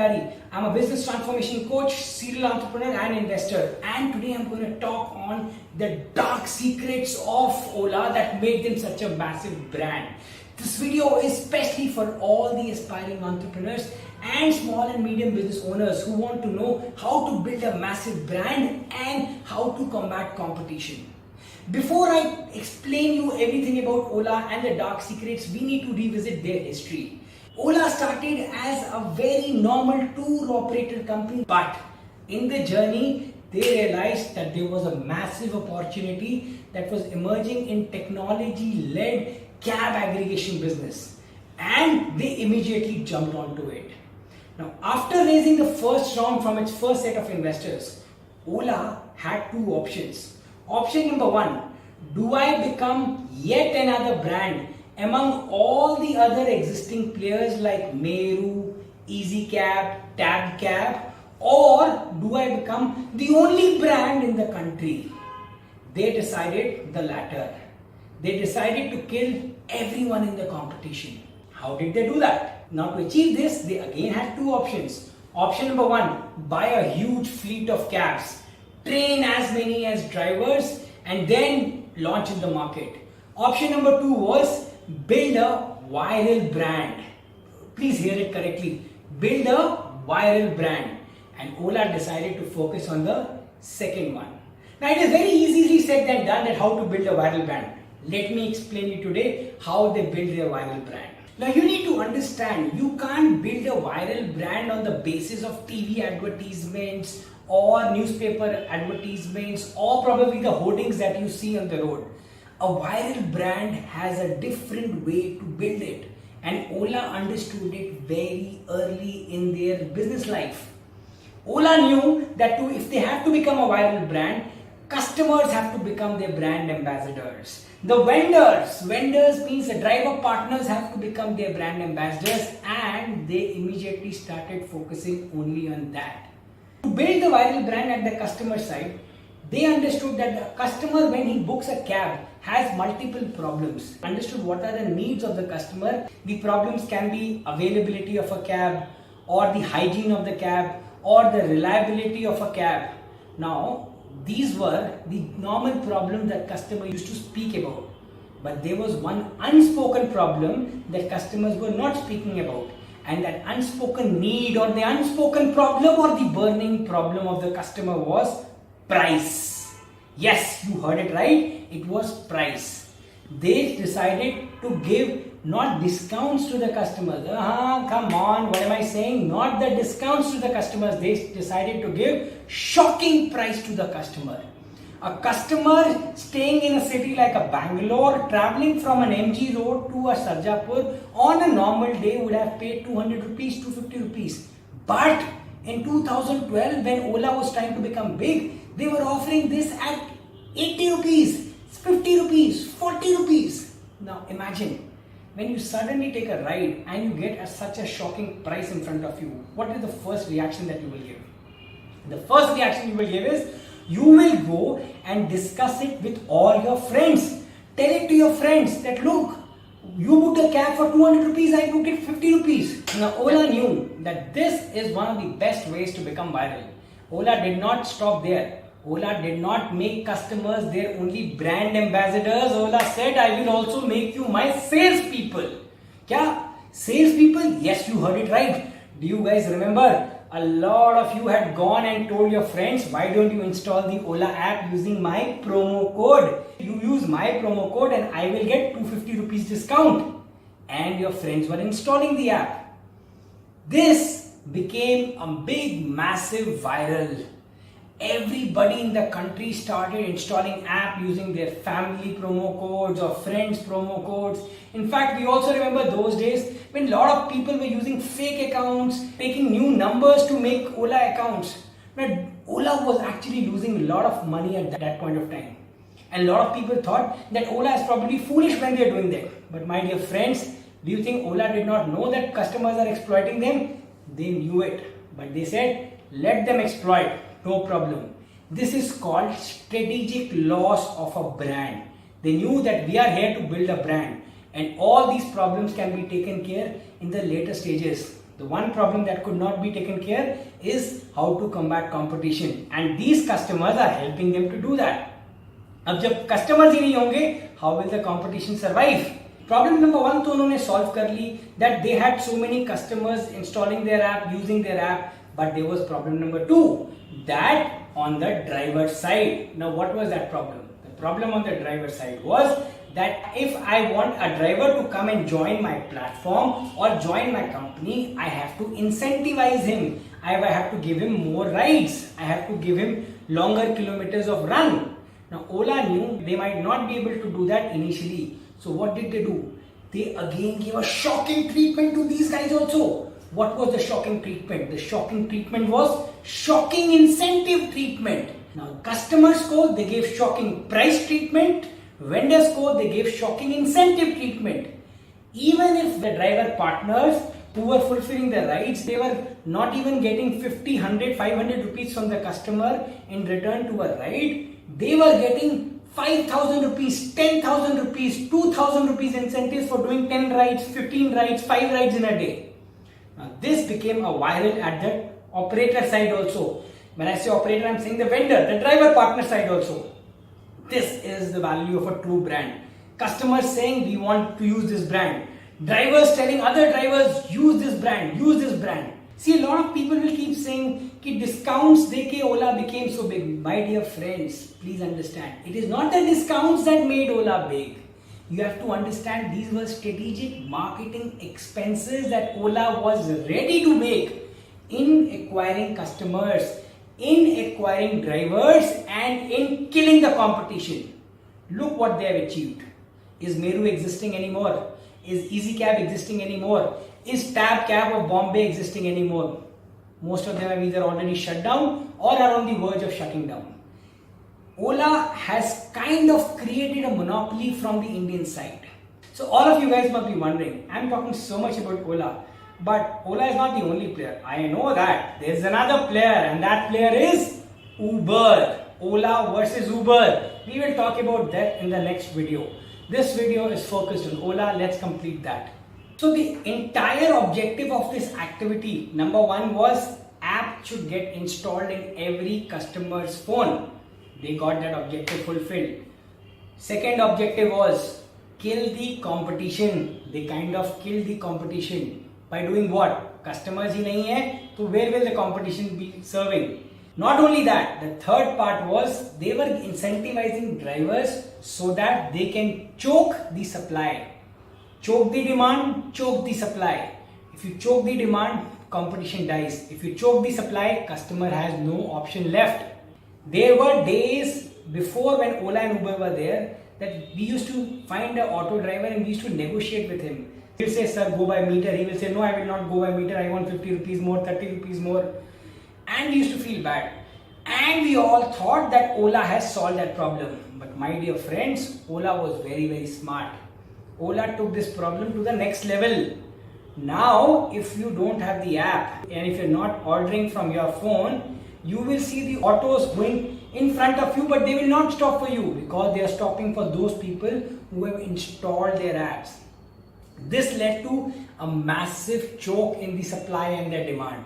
Bhandari. I'm a business transformation coach, serial entrepreneur and investor. And today I'm going to talk on the dark secrets of Ola that made them such a massive brand. This video is especially for all the aspiring entrepreneurs and small and medium business owners who want to know how to build a massive brand and how to combat competition. Before I explain you everything about Ola and the dark secrets, we need to revisit their history. Ola started as a very normal tour operator company, but in the journey, they realized that there was a massive opportunity that was emerging in technology-led cab aggregation business, and they immediately jumped onto it. Now, after raising the first round from its first set of investors, Ola had two options. Option number one, do I become yet another brand among all the other existing players like Meru, EasyCab, TabCab, or do I become the only brand in the country? They decided the latter. They decided to kill everyone in the competition. How did they do that? Now, to achieve this, they again had two options. Option number one, buy a huge fleet of cabs, train as many as drivers, and then launch in the market. Option number two was build a viral brand. Please hear it correctly. Build a viral brand. And Ola decided to focus on the second one. Now, it is very easily said than done that how to build a viral brand. Let me explain you today how they build their viral brand. Now, you need to understand, you can't build a viral brand on the basis of TV advertisements or newspaper advertisements or probably the hoardings that you see on the road. A viral brand has a different way to build it, and Ola understood it very early in their business life. Ola knew that if they have to become a viral brand, customers have to become their brand ambassadors. The vendors means the driver partners have to become their brand ambassadors, and they immediately started focusing only on that. To build the viral brand at the customer side, they understood that the customer, when he books a cab, has multiple problems. Understood what are the needs of the customer. The problems can be availability of a cab, or the hygiene of the cab, or the reliability of a cab. Now, these were the normal problems that customers used to speak about. But there was one unspoken problem that customers were not speaking about. And that unspoken need or the unspoken problem or the burning problem of the customer was price. Yes, you heard it right. It was price. They decided to give not discounts to the customers. Come on, what am I saying? Not the discounts to the customers. They decided to give shocking price to the customer. A customer staying in a city like a Bangalore, traveling from an MG road to a Sarjapur on a normal day would have paid 200 rupees, 250 rupees. But in 2012, when Ola was trying to become big, they were offering this at 80 rupees, 50 rupees, 40 rupees. Now imagine, when you suddenly take a ride and you get such a shocking price in front of you, what is the first reaction that you will give? The first reaction you will give is, you will go and discuss it with all your friends. Tell it to your friends that look, you booked a cab for 200 rupees, I booked it 50 rupees. Now Ola knew that this is one of the best ways to become viral. Ola did not stop there. Ola did not make customers their only brand ambassadors. Ola said, I will also make you my salespeople. Kya? Salespeople? Yes, you heard it right. Do you guys remember? A lot of you had gone and told your friends, why don't you install the Ola app using my promo code? You use my promo code and I will get 250 rupees discount. And your friends were installing the app. This became a big, massive viral. Everybody in the country started installing app using their family promo codes or friends promo codes. In fact, we also remember those days when a lot of people were using fake accounts, taking new numbers to make Ola accounts. But Ola was actually losing a lot of money at that point of time. And a lot of people thought that Ola is probably foolish when they are doing that. But my dear friends, do you think Ola did not know that customers are exploiting them? They knew it. But they said, let them exploit. No problem. This is called strategic loss of a brand. They knew that we are here to build a brand, and all these problems can be taken care in the later stages. The one problem that could not be taken care is how to combat competition, and these customers are helping them to do that. अब जब customers ही नहीं होंगे, how will the competition survive? Problem number 1 तो उन्होंने solve कर ली, that they had so many customers installing their app, using their app, but there was problem number 2, that on the driver side. Now what was that problem? The problem on the driver side was that if I want a driver to come and join my platform or join my company, I have to incentivize him. I have to give him more rides. I have to give him longer kilometers of run. Now Ola knew they might not be able to do that initially. So what did they do? They again gave a shocking treatment to these guys also. What was the shocking treatment? The shocking treatment was shocking incentive treatment. Now customers को they gave shocking price treatment. Vendors को they gave shocking incentive treatment. Even if the driver partners who were fulfilling the rides, they were not even getting 50, 100, 500 rupees from the customer in return to a ride. They were getting 5,000 rupees, 10,000 rupees, 2,000 rupees incentives for doing 10 rides, 15 rides, 5 rides in a day. Now this became a viral at the operator side also. When I say operator, I am saying the vendor, the driver partner side also. This is the value of a true brand. Customers saying we want to use this brand. Drivers telling other drivers use this brand, use this brand. See, a lot of people will keep saying कि discounts deke Ola became so big. My dear friends, please understand. It is not the discounts that made Ola big. You have to understand these were strategic marketing expenses that Ola was ready to make in acquiring customers, in acquiring drivers, and in killing the competition. Look what they have achieved. Is Meru existing anymore? Is EasyCab existing anymore? Is Tab Cab of Bombay existing anymore? Most of them have either already shut down or are on the verge of shutting down. Ola has kind of created a monopoly from the Indian side. So all of you guys must be wondering, I'm talking so much about Ola, but Ola is not the only player. I know that. There's another player, and that player is Uber. Ola versus Uber. We will talk about that in the next video. This video is focused on Ola. Let's complete that. So the entire objective of this activity, number 1 was app should get installed in every customer's phone. They got that objective fulfilled. Second objective was kill the competition. They kind of killed the competition. By doing what? Customers ही नहीं है, so where will the competition be serving? Not only that, the third part was they were incentivizing drivers so that they can choke the supply. Choke the demand, choke the supply. If you choke the demand, competition dies. If you choke the supply, customer has no option left. There were days before when Ola and Uber were there that we used to find an auto driver and we used to negotiate with him. He will say, sir, go by meter. He will say, no, I will not go by meter. I want 50 rupees more, 30 rupees more. And we used to feel bad. And we all thought that Ola has solved that problem. But my dear friends, Ola was very, very smart. Ola took this problem to the next level. Now, if you don't have the app and if you're not ordering from your phone, you will see the autos going in front of you, but they will not stop for you because they are stopping for those people who have installed their apps. This led to a massive choke in the supply and the demand.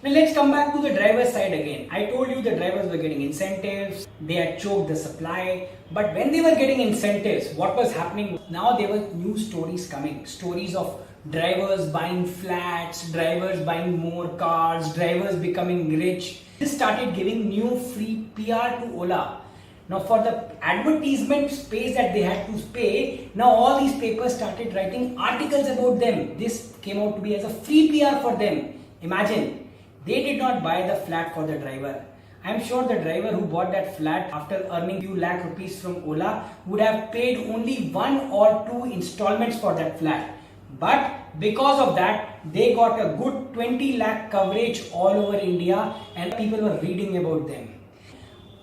Now let's come back to the driver side again. I told you the drivers were getting incentives, they had choked the supply, but when they were getting incentives, what was happening? Now there were new stories coming, stories of drivers buying flats, drivers buying more cars, drivers becoming rich. This started giving new free PR to Ola. Now for the advertisement space that they had to pay, now all these papers started writing articles about them. This came out to be as a free PR for them. Imagine. They did not buy the flat for the driver. I am sure the driver who bought that flat after earning few lakh rupees from Ola would have paid only 1 or 2 installments for that flat. But because of that, they got a good 20 lakh coverage all over India and people were reading about them.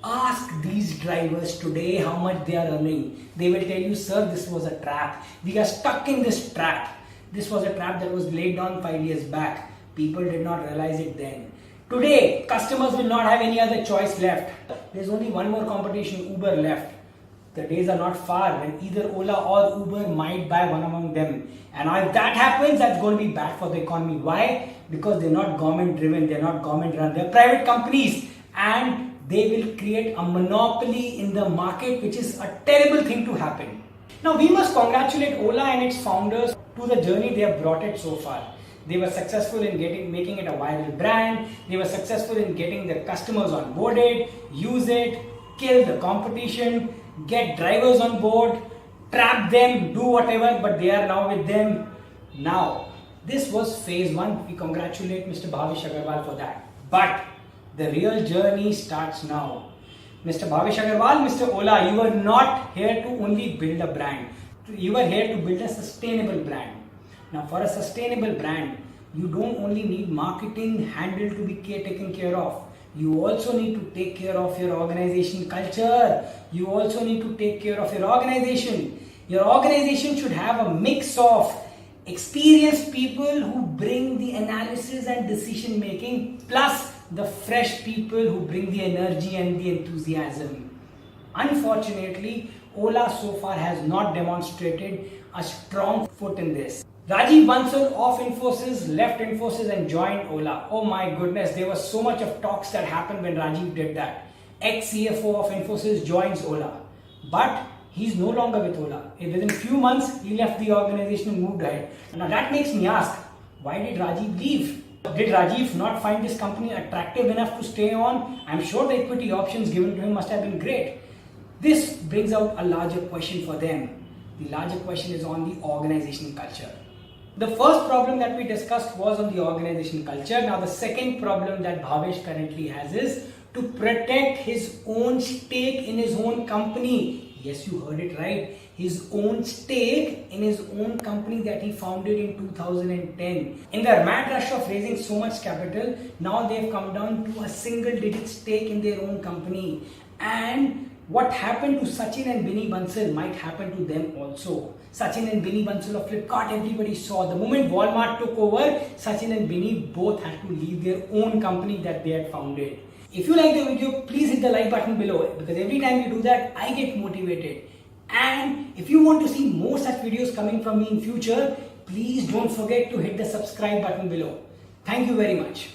Ask these drivers today how much they are earning. They will tell you, sir, this was a trap. We are stuck in this trap. This was a trap that was laid down 5 years back. People did not realize it then. Today, customers will not have any other choice left. There's only one more competition, Uber left. the days are not far when either Ola or Uber might buy one among them. And if that happens, that's going to be bad for the economy. Why? Because they're not government driven, they're not government run, they're private companies, and they will create a monopoly in the market, which is a terrible thing to happen. Now, we must congratulate Ola and its founders to the journey they have brought it so far. They were successful in making it a viral brand. They were successful in getting their customers onboarded, use it, kill the competition, get drivers on board, trap them, do whatever, but they are now with them. Now, this was phase one. We congratulate Mr. Bhavish Aggarwal for that. But the real journey starts now. Mr. Bhavish Aggarwal, Mr. Ola, you are not here to only build a brand. You are here to build a sustainable brand. Now, for a sustainable brand, you don't only need marketing handle to be taken care of. You also need to take care of your organization culture. You also need to take care of your organization. Your organization should have a mix of experienced people who bring the analysis and decision making, plus the fresh people who bring the energy and the enthusiasm. Unfortunately, Ola so far has not demonstrated a strong foot in this. Rajiv Bansal of Infosys left Infosys and joined Ola. Oh my goodness, there was so much of talks that happened when Rajiv did that. Ex-CFO of Infosys joins Ola. But he's no longer with Ola. Within few months, he left the organization and moved ahead. Now that makes me ask, why did Rajiv leave? Did Rajiv not find this company attractive enough to stay on? I'm sure the equity options given to him must have been great. This brings out a larger question for them. The larger question is on the organizational culture. The first problem that we discussed was on the organization culture. Now the second problem that Bhavish currently has is to protect his own stake in his own company. Yes, you heard it right. His own stake in his own company that he founded in 2010. In their mad rush of raising so much capital, now they've come down to a single digit stake in their own company. And what happened to Sachin and Binny Bansal might happen to them also. Sachin and Binny Bansal of Flipkart, everybody saw. The moment Walmart took over, Sachin and Binny both had to leave their own company that they had founded. If you like the video, please hit the like button below, because every time you do that, I get motivated. And if you want to see more such videos coming from me in future, please don't forget to hit the subscribe button below. Thank you very much.